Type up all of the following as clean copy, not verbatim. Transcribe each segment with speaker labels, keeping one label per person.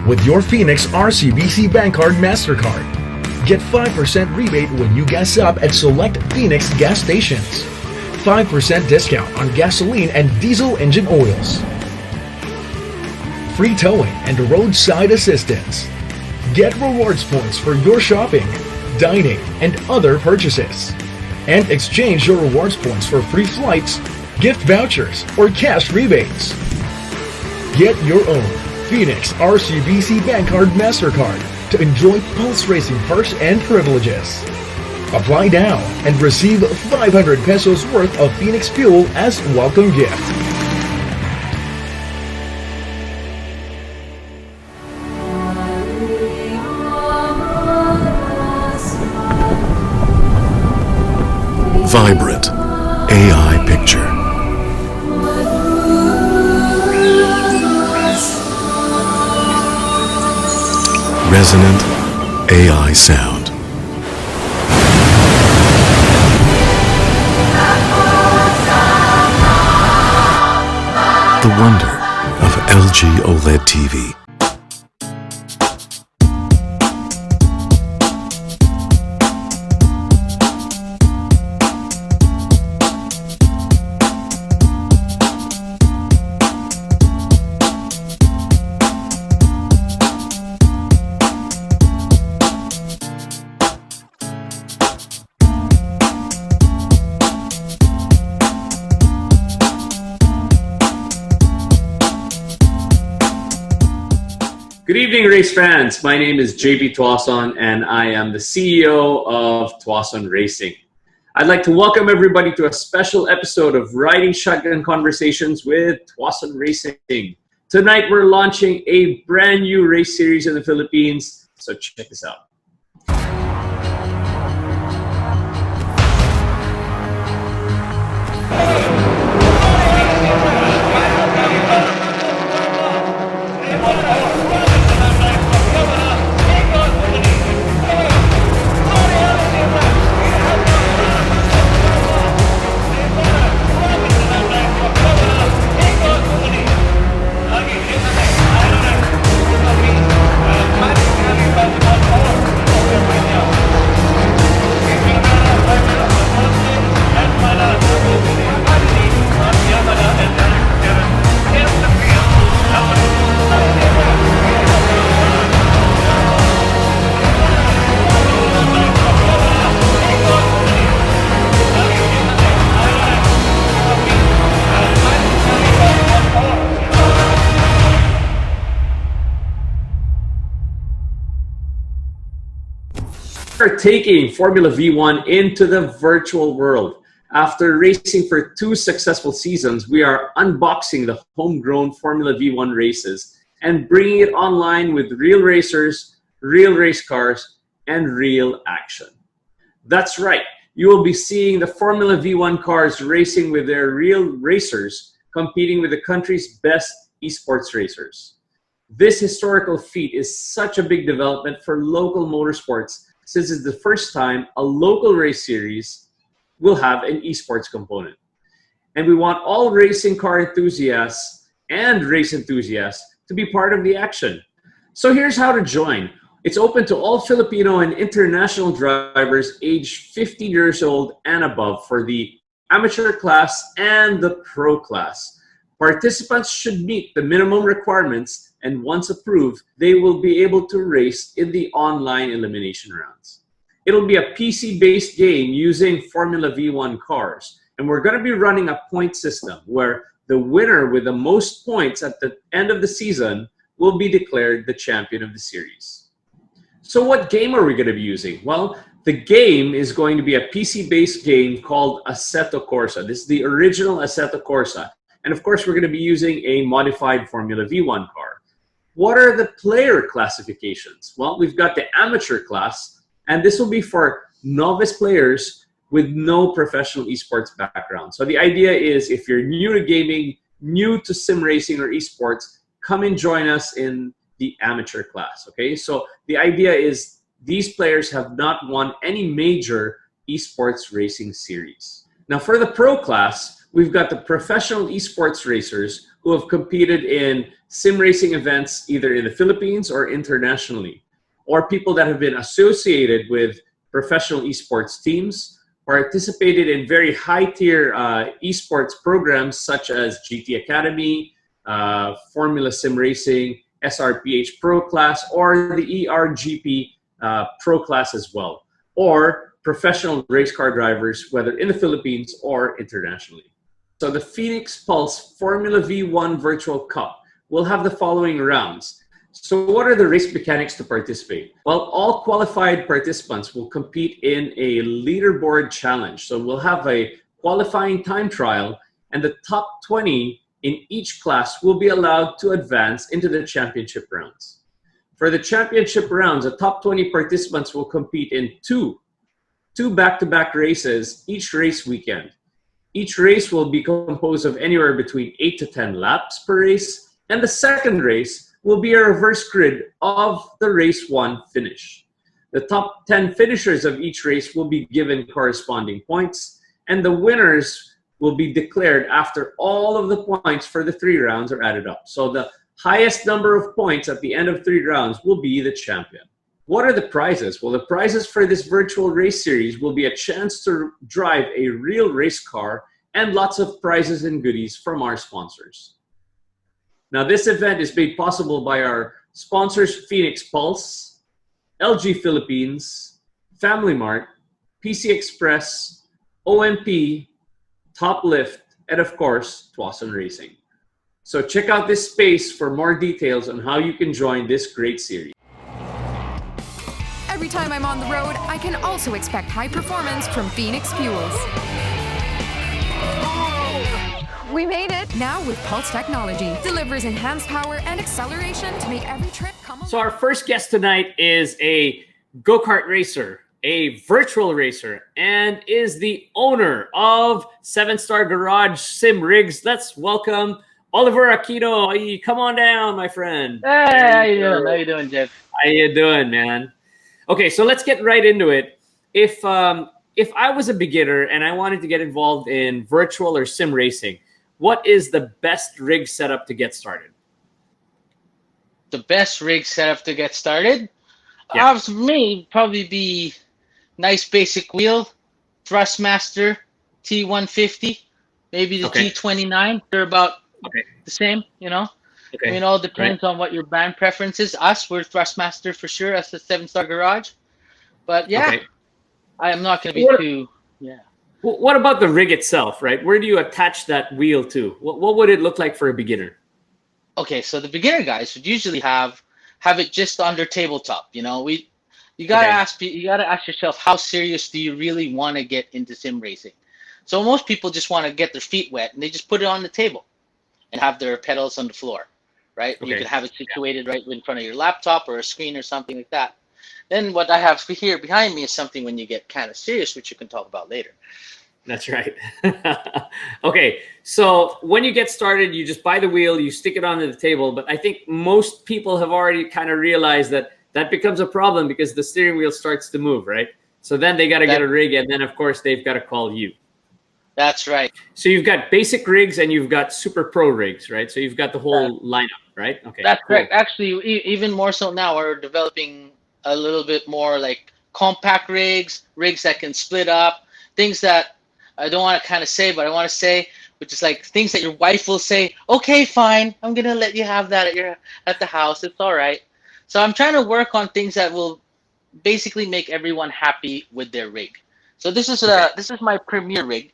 Speaker 1: with your Phoenix RCBC Bank Card MasterCard. Get 5% rebate when you gas up at select Phoenix gas stations. 5% discount on gasoline and diesel engine oils. Free towing and roadside assistance. Get rewards points for your shopping, dining, and other purchases. And exchange your rewards points for free flights, gift vouchers, or cash rebates. Get your own Phoenix RCBC Bank Card MasterCard to enjoy Pulse Racing perks and privileges. Apply now and receive 500 pesos worth of Phoenix Fuel as welcome gift.
Speaker 2: Vibrant AI picture. Resonant AI sound. The wonder of LG OLED TV.
Speaker 3: Good evening, race fans. My name is JB Tuason, and I am the CEO of Tuason Racing. I'd like to welcome everybody to a special episode of Riding Shotgun Conversations with Tuason Racing. Tonight, we're launching a brand new race series in the Philippines, so check this out. Are taking Formula V1 into the virtual world. After racing for 2 successful seasons, we are unboxing the homegrown Formula V1 races and bringing it online with real racers, real race cars, and real action. That's right, you will be seeing the Formula V1 cars racing with their real racers, competing with the country's best esports racers. This historical feat is such a big development for local motorsports, since it's the first time a local race series will have an esports component. And we want all racing car enthusiasts and race enthusiasts to be part of the action. So here's how to join. It's open to all Filipino and international drivers aged 50 years old and above for the amateur class and the pro class. Participants should meet the minimum requirements, and once approved, they will be able to race in the online elimination rounds. It'll be a PC-based game using Formula V1 cars, and we're going to be running a point system where the winner with the most points at the end of the season will be declared the champion of the series. So what game are we going to be using? Well, the game is going to be a PC-based game called Assetto Corsa. This is the original Assetto Corsa. And of course, we're going to be using a modified Formula V1 car. What are the player classifications? Well, we've got the amateur class, and this will be for novice players with no professional esports background. So the idea is if you're new to gaming, new to sim racing or esports, come and join us in the amateur class, okay? So the idea is these players have not won any major esports racing series. Now for the pro class, we've got the professional esports racers who have competed in sim racing events either in the Philippines or internationally, or people that have been associated with professional esports teams, participated in very high-tier esports programs such as GT Academy, Formula Sim Racing, SRPH Pro Class, or the ERGP Pro Class as well, or professional race car drivers, whether in the Philippines or internationally. So the Phoenix Pulse Formula V1 Virtual Cup will have the following rounds. So what are the race mechanics to participate? Well, all qualified participants will compete in a leaderboard challenge. So we'll have a qualifying time trial, and the top 20 in each class will be allowed to advance into the championship rounds. For the championship rounds, the top 20 participants will compete in two back-to-back races each race weekend. Each race will be composed of anywhere between 8 to 10 laps per race, and the second race will be a reverse grid of the race 1 finish. The top 10 finishers of each race will be given corresponding points, and the winners will be declared after all of the points for the 3 rounds are added up. So the highest number of points at the end of 3 rounds will be the champion. What are the prizes? Well, the prizes for this virtual race series will be a chance to drive a real race car and lots of prizes and goodies from our sponsors. Now, this event is made possible by our sponsors, Phoenix Pulse, LG Philippines, Family Mart, PC Express, OMP, Top Lift, and of course, Tuason Racing. So check out this space for more details on how you can join this great series.
Speaker 4: Every time I'm on the road, I can also expect high performance from Phoenix Fuels. We made it! Now with Pulse technology, delivers enhanced power and acceleration to make every trip come alive.
Speaker 5: So our first guest tonight is a go-kart racer, a virtual racer, and is the owner of 7-Star Garage Sim Rigs. Let's welcome Oliver Aquino. Hey, come on down, my friend.
Speaker 6: Hey, how you doing? How you doing, Jeff?
Speaker 5: How you doing, man? Okay, so let's get right into it. If I was a beginner and I wanted to get involved in virtual or sim racing, what is the best rig setup to get started?
Speaker 6: The best rig setup to get started?
Speaker 5: Yeah.
Speaker 6: For me, probably be nice basic wheel, Thrustmaster T150, maybe the T29. They're about the same, you know?
Speaker 5: Okay.
Speaker 6: I mean, all depends on what your brand preference is. Us, we're Thrustmaster for sure. That's the 7-Star Garage. But yeah, I am not going to be too,
Speaker 5: What about the rig itself, right? Where do you attach that wheel to? What would it look like for a beginner?
Speaker 6: Okay, so the beginner guys would usually have it just on their tabletop. You know, you gotta ask yourself, how serious do you really want to get into sim racing? So most people just want to get their feet wet and they just put it on the table and have their pedals on the floor, right? You can have it situated right in front of your laptop or a screen or something like that. Then what I have here behind me is something when you get kind of serious, which you can talk about later.
Speaker 5: That's right. Okay, so when you get started, you just buy the wheel, you stick it onto the table. But I think most people have already kind of realized that becomes a problem because the steering wheel starts to move, right? So then they got to get a rig, and then, of course, they've got to call you.
Speaker 6: That's right.
Speaker 5: So you've got basic rigs and you've got super pro rigs, right? So you've got the whole lineup, right? Okay.
Speaker 6: That's correct. Actually, even more so now, we're developing a little bit more like compact rigs that can split up, things that I don't want to kind of say, but I want to say, which is like things that your wife will say, okay, fine, I'm going to let you have that at the house. It's all right. So I'm trying to work on things that will basically make everyone happy with their rig. So this is my premier rig.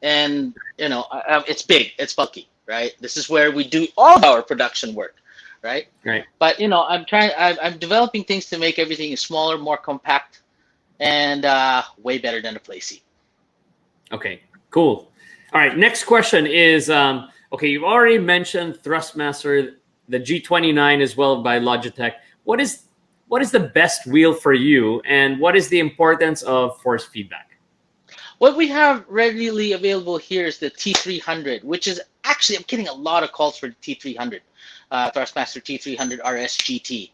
Speaker 6: And, you know, it's big, it's bulky, right? This is where we do all of our production work, right?
Speaker 5: Right.
Speaker 6: But, you know, I'm developing things to make everything smaller, more compact, and way better than a play seat.
Speaker 5: Okay, cool. All right, next question is, okay, you've already mentioned Thrustmaster, the G29 as well by Logitech. What is the best wheel for you, and what is the importance of force feedback?
Speaker 6: What we have readily available here is the T300, which is actually, I'm getting a lot of calls for the T300, Thrustmaster T300 RS GT.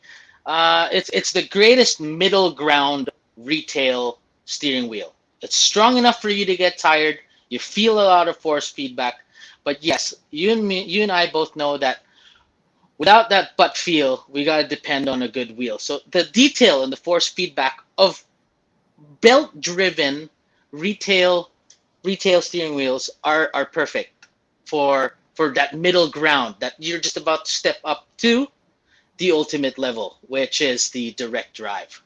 Speaker 6: It's the greatest middle ground retail steering wheel. It's strong enough for you to get tired. You feel a lot of force feedback, But yes, you and I both know that without that butt feel, we gotta depend on a good wheel. So the detail and the force feedback of belt-driven retail steering wheels are perfect for that middle ground that you're just about to step up to the ultimate level, which is the direct drive.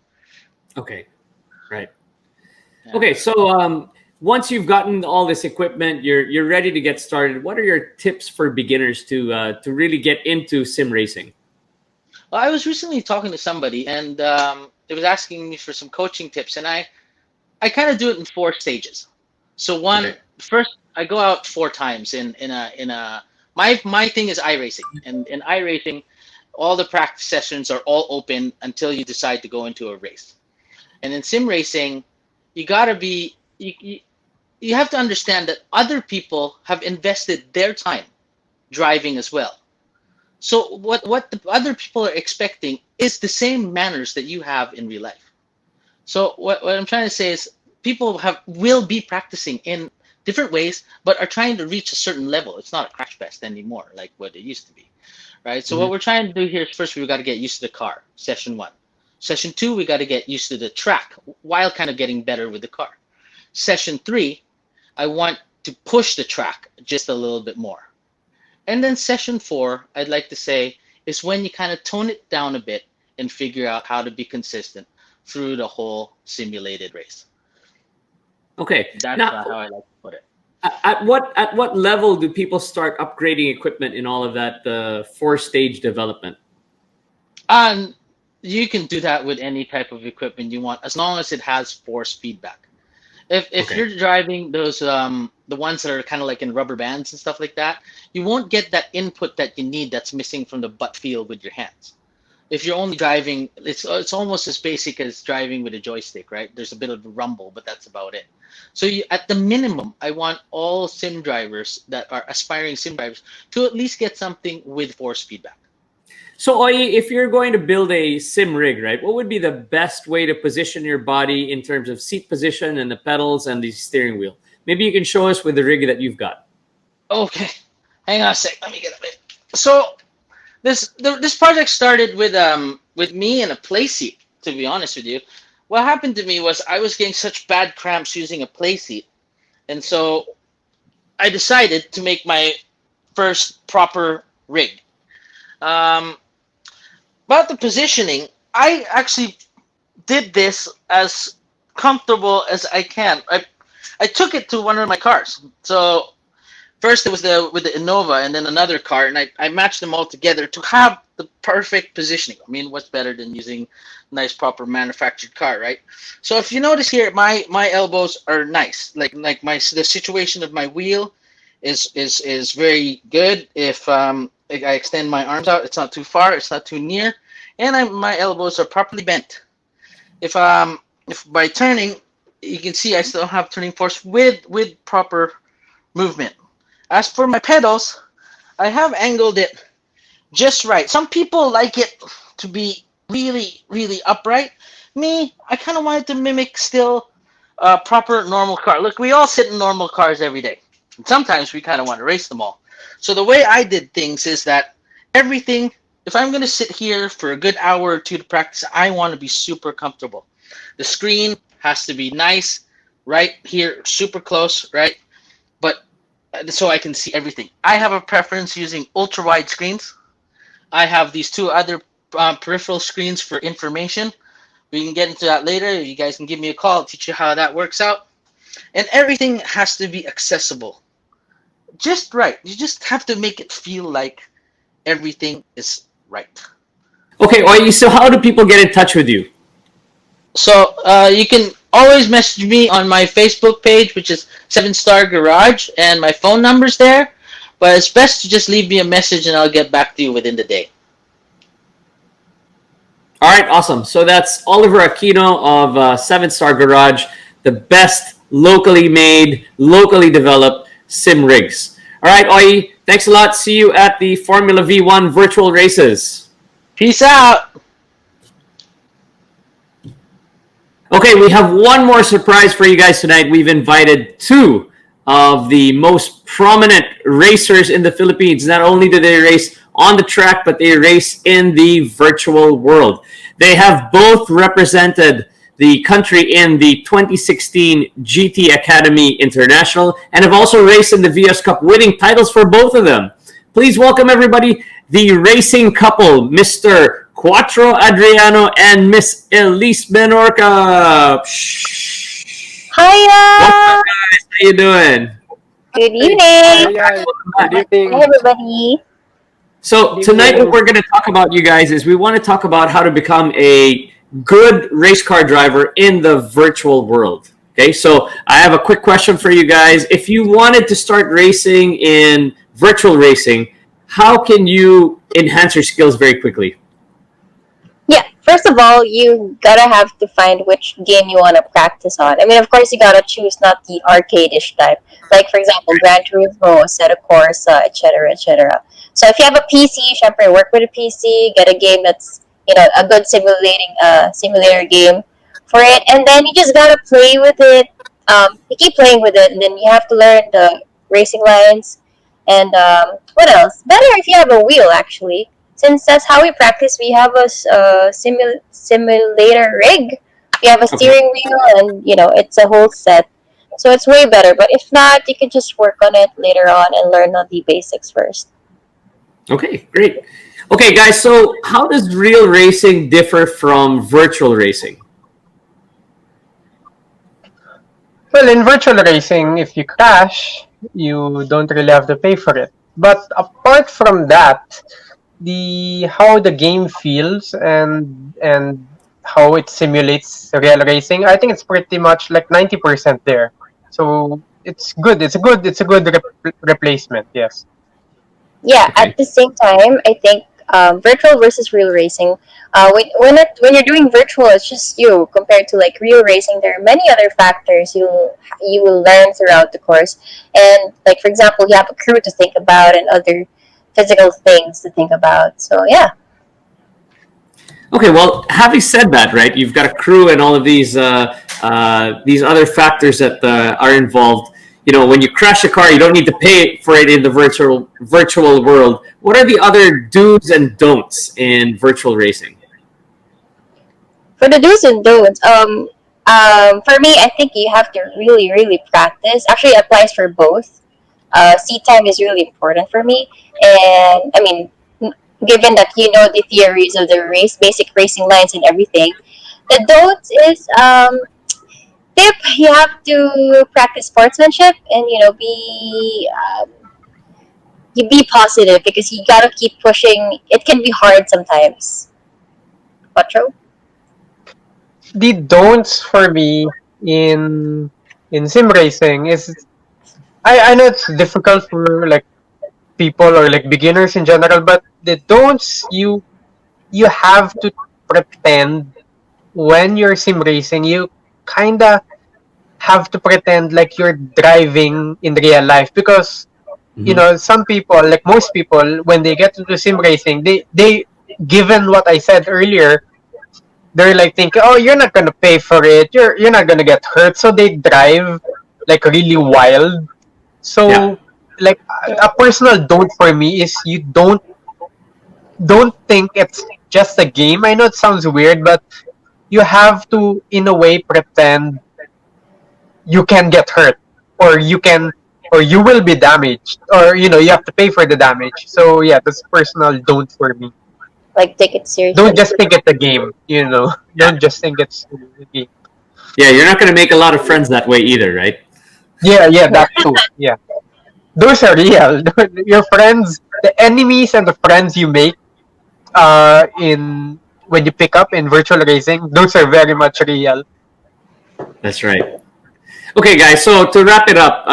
Speaker 5: Okay, right.
Speaker 6: Yeah.
Speaker 5: Okay, so once you've gotten all this equipment, you're ready to get started. What are your tips for beginners to really get into sim racing?
Speaker 6: Well, I was recently talking to somebody, and it was asking me for some coaching tips, and I kind of do it in 4 stages. So first, I go out 4 times in a my thing is iRacing, and in iRacing, all the practice sessions are all open until you decide to go into a race. And in sim racing, you gotta be you have to understand that other people have invested their time driving as well. So what the other people are expecting is the same manners that you have in real life. So what I'm trying to say is people will be practicing in different ways, but are trying to reach a certain level. It's not a crash fest anymore like what it used to be, right? So what we're trying to do here is first we've got to get used to the car, session 1. Session 2, we got to get used to the track while kind of getting better with the car. Session 3, I want to push the track just a little bit more. And then session 4, I'd like to say, is when you kind of tone it down a bit and figure out how to be consistent through the whole simulated race.
Speaker 5: Okay,
Speaker 6: That's
Speaker 5: now,
Speaker 6: how I like to put it.
Speaker 5: at what level do people start upgrading equipment in all of that 4-stage development?
Speaker 6: You can do that with any type of equipment you want, as long as it has force feedback. If you're driving those the ones that are kind of like in rubber bands and stuff like that, you won't get that input that you need that's missing from the butt feel with your hands. If you're only driving, it's almost as basic as driving with a joystick, right? There's a bit of a rumble, but that's about it. So at the minimum, I want all sim drivers that are aspiring sim drivers to at least get something with force feedback.
Speaker 5: So, Oi, if you're going to build a sim rig, right, what would be the best way to position your body in terms of seat position and the pedals and the steering wheel? Maybe you can show us with the rig that you've got.
Speaker 6: Okay, hang on a sec. Let me get a bit. So this project started with me in a play seat. To be honest with you, what happened to me was I was getting such bad cramps using a play seat, and so I decided to make my first proper rig. About the positioning, I actually did this as comfortable as I can. I took it to one of my cars. So first it was with the Innova and then another car, and I matched them all together to have the perfect positioning. I mean, what's better than using a nice proper manufactured car, right? So if you notice here, my elbows are nice. Like the situation of my wheel is very good. If I extend my arms out, it's not too far, it's not too near, and my elbows are properly bent. If by turning, you can see I still have turning force with proper movement. As for my pedals, I have angled it just right. Some people like it to be really, really upright. Me, I kind of wanted to mimic still a proper normal car. Look, we all sit in normal cars every day. And sometimes we kind of want to race them all. So the way I did things is that everything, if I'm going to sit here for a good hour or 2 to practice, I want to be super comfortable. The screen has to be nice, right here, super close, right? But so I can see everything. I have a preference using ultra wide screens. I have these 2 other peripheral screens for information. We can get into that later. You guys can give me a call. I'll teach you how that works out. And everything has to be accessible. Just right. You just have to make it feel like everything is right.
Speaker 5: Okay, Oi, so how do people get in touch with you?
Speaker 6: So you can always message me on my Facebook page, which is 7-Star Garage, and my phone number's there. But it's best to just leave me a message and I'll get back to you within the day.
Speaker 5: All right, awesome. So that's Oliver Aquino of 7-Star Garage, the best locally made, locally developed sim rigs. All right, Oi, thanks a lot. See you at the Formula V1 virtual races.
Speaker 6: Peace out.
Speaker 5: Okay, we have one more surprise for you guys tonight. We've invited 2 of the most prominent racers in the Philippines. Not only do they race on the track, but they race in the virtual world. They have both represented the country in the 2016 GT Academy International and have also raced in the Vios Cup, winning titles for both of them. Please welcome everybody, the racing couple, Mr. Quattro Adriano and Miss Elise Menorca.
Speaker 7: Hiya!
Speaker 5: Guys, how you doing?
Speaker 7: Good evening.
Speaker 8: Good evening.
Speaker 7: Hi, everybody.
Speaker 5: So tonight what we're going to talk about, you guys, is we want to talk about how to become a good race car driver in the virtual world. Okay, so I have a quick question for you guys. If you wanted to start racing in virtual racing, how can you enhance your skills very quickly?
Speaker 7: Yeah, first of all, you gotta have to find which game you want to practice on. I mean, of course, you gotta choose not the arcade-ish type. Like, for example, Gran Turismo, Assetto Corsa, etc., etc. So if you have a PC, syempre, work with a PC, get a game that's, a good simulator game for it, and then you just gotta play with it. You keep playing with it, and then you have to learn the racing lines. And what else? Better if you have a wheel, actually. Since that's how we practice, we have a simulator rig. We have a steering wheel, and it's a whole set. So it's way better. But if not, you can just work on it later on and learn on the basics first.
Speaker 5: Okay, great. Okay, guys, so how does real racing differ from virtual racing?
Speaker 8: Well, in virtual racing, if you crash, you don't really have to pay for it. But apart from that, how the game feels and how it simulates real racing, I think it's pretty much like 90% there. So it's good. It's a good replacement. Yes.
Speaker 7: Yeah.
Speaker 5: Okay.
Speaker 7: At the same time, I think virtual versus real racing. When you're doing virtual, it's just you compared to like real racing. There are many other factors you will learn throughout the course, and like for example, you have a crew to think about and other physical things to think about. So yeah.
Speaker 5: Okay, well, having said that, right, you've got a crew and all of these other factors that are involved. When you crash a car, you don't need to pay for it in the virtual world. What are the other do's and don'ts in virtual racing?
Speaker 7: For the do's and don'ts, for me, I think you have to really, really practice. Actually, it applies for both. Seat time is really important for me, and I mean, given that you know the theories of the race, basic racing lines and everything. The don'ts is tip, you have to practice sportsmanship and you be positive because you gotta keep pushing. It can be hard sometimes. Quattro?
Speaker 8: The don'ts for me in sim racing is I know it's difficult for like people or like beginners in general, but the don'ts you have to pretend when you're sim racing. You kinda have to pretend like you're driving in real life because some people, like most people, when they get into sim racing, they given what I said earlier, they're like thinking, oh, you're not gonna pay for it, you're not gonna get hurt, so they drive like really wild. So
Speaker 5: Yeah.
Speaker 8: like a personal don't for me is you don't think it's just a game. I know it sounds weird, but you have to in a way pretend you can get hurt or you will be damaged or you have to pay for the damage. So yeah, that's personal don't for me.
Speaker 7: Like take it seriously.
Speaker 8: Don't just think it's a game, Don't just think it's a game.
Speaker 5: Yeah, you're not going to make a lot of friends that way either, right?
Speaker 8: Yeah, that too. Yeah. Those are real. Your friends, the enemies and the friends you make in when you pick up in virtual racing, those are very much real.
Speaker 5: That's right. Okay, guys, so to wrap it up,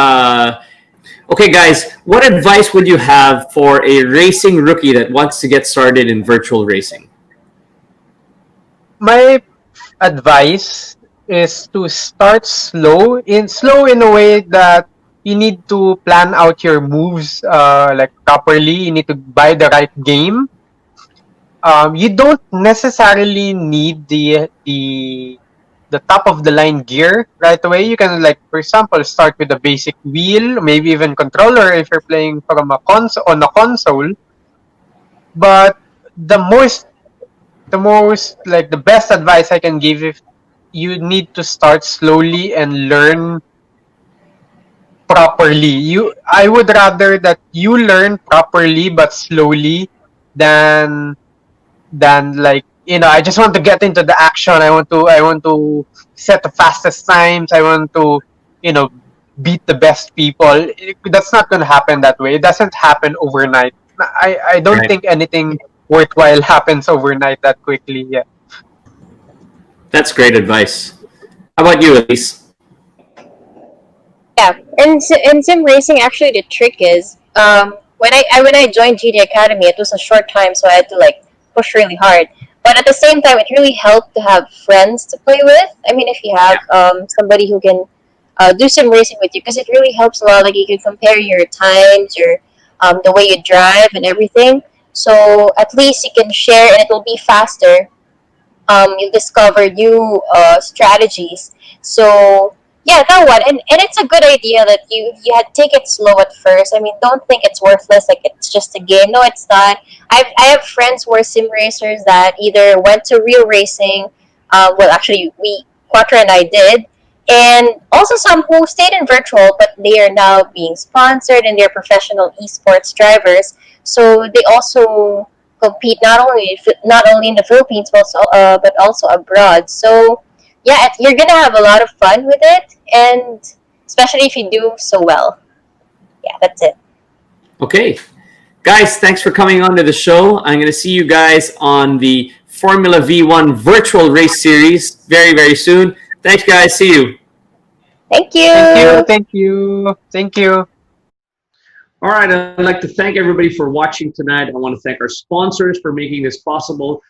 Speaker 5: okay, guys, what advice would you have for a racing rookie that wants to get started in virtual racing?
Speaker 8: My advice is to start slow in a way that you need to plan out your moves like properly. You need to buy the right game. You don't necessarily need the the top of the line gear right away. You can, like, for example, start with a basic wheel, maybe even controller if you're playing from a console on a console. But the most like the best advice I can give, if you need to start slowly and learn properly. I would rather that you learn properly but slowly than like, I just want to get into the action. I want to set the fastest times. I want to, you know beat the best people. That's not going to happen that way. It doesn't happen overnight. I don't
Speaker 5: Right.
Speaker 8: think anything worthwhile happens overnight that quickly. Yeah.
Speaker 5: That's great advice. How about you, Elise?
Speaker 7: Yeah, in sim racing, actually, the trick is when I joined GD Academy, it was a short time, so I had to like push really hard. But at the same time, it really helped to have friends to play with. I mean, if you have somebody who can do sim racing with you, because it really helps a lot. Like you can compare your times, your the way you drive, and everything. So at least you can share, and it will be faster. You'll discover new strategies. So yeah, that one, and it's a good idea that you had take it slow at first. I mean, don't think it's worthless, like it's just a game. No, it's not. I have friends who are sim racers that either went to real racing. Well, actually, we Quattro and I did, and also some who stayed in virtual, but they are now being sponsored and they're professional esports drivers. So they also compete not only in the Philippines but also abroad. So yeah, you're gonna have a lot of fun with it, and especially if you do so well. Yeah, that's it.
Speaker 5: Okay. Guys, thanks for coming on to the show. I'm going to see you guys on the Formula V1 virtual race series very, very soon. Thanks, guys. See you.
Speaker 7: Thank you.
Speaker 8: Thank you. Thank you. Thank you.
Speaker 3: All right, I'd like to thank everybody for watching tonight. I want to thank our sponsors for making this possible.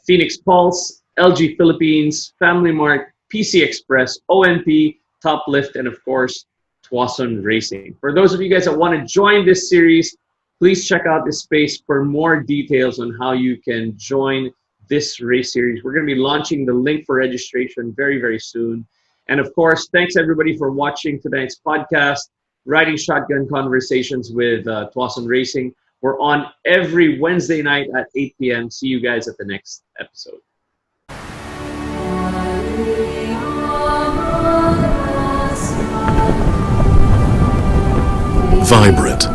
Speaker 3: Phoenix Pulse, LG Philippines, Family Mart, PC Express, ONP, Top Lift, and of course, Tuason Racing. For those of you guys that want to join this series, please check out this space for more details on how you can join this race series. We're going to be launching the link for registration very, very soon. And of course, thanks everybody for watching tonight's podcast, Riding Shotgun Conversations with Tuason Racing. We're on every Wednesday night at 8 p.m. See you guys at the next episode.
Speaker 2: Vibrant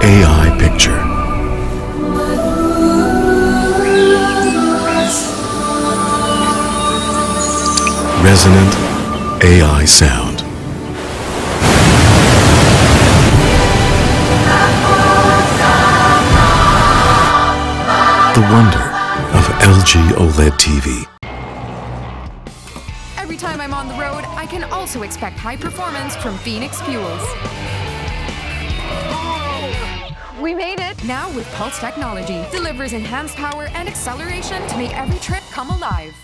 Speaker 2: AI picture. Resonant AI sound. The wonder of LG OLED TV.
Speaker 4: Every time I'm on the road, I can also expect high performance from Phoenix Fuels. We made it! Now with Pulse technology, delivers enhanced power and acceleration to make every trip come alive.